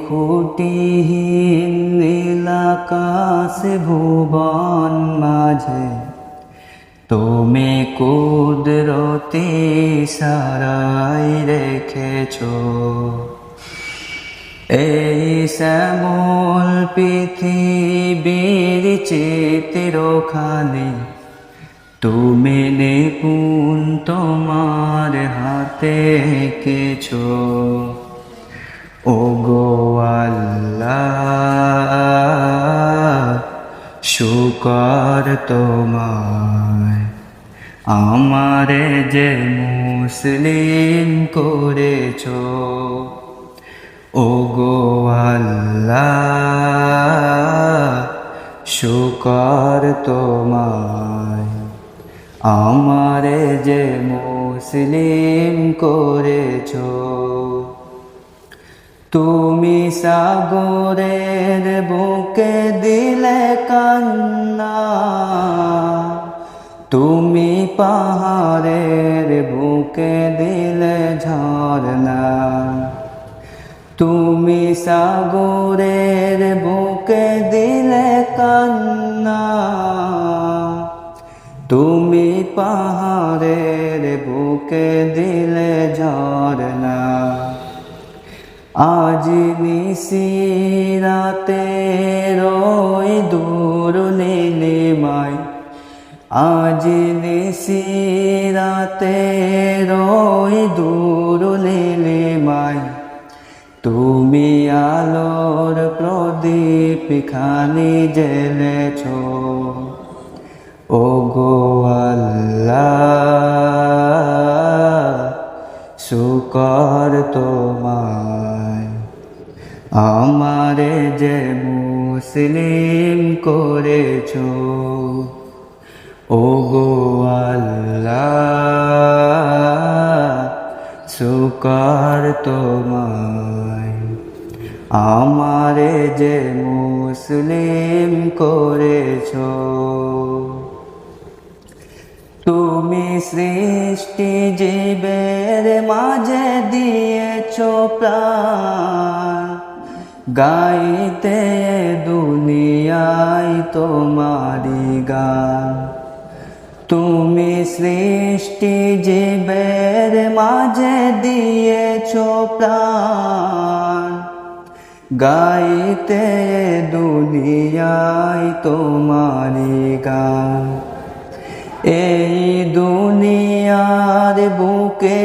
খুঁটিহীন নীল আকাশ ভুবন মাঝে তুমি কুদরতি সারাই রেখেছো। এই শ্যামল পৃথিবীর চিত্রখানি তুমি নিপুণ তোমার হাতে এঁকেছো। ওগো আল্লাহ শুকর তোমায়, আমারে যে মুসলিম করেছো। ওগো আল্লাহ শুকর তোমায়, আমারে যে মুসলিম করেছো। তুমি সাগরের বুকে দিলে কান্না, তুমি পাহাড়ের বুকে দিলে ঝরনা। তুমি সাগরের বুকে দিলে কান্না, তুমি পাহাড়ের বুকে দিলে ঝরনা। আজ নিশিরাতে রই দূর নীলিমায়, আজ নিশিরাতে রই দূর নীলিমায়, তুমি আলোর প্রদীপ খানি জ্বেলেছো। ওগো আল্লাহ শুকর তোমায়, আমারে যে মুসলিম করেছো। ওগো আল্লাহ শুকর তোমায়, আমারে যে মুসলিম করেছো। তুমি সৃষ্টি জীবের মাঝে দিয়েছো প্রাণ, গাইতে দুনিয়ায় তোমারি গান। তুমি সৃষ্টি জীবের মাঝে দিয়েছো প্রাণ, গাইতে দুনিয়ায় তোমারি গান। এই দুনিয়ার বুকে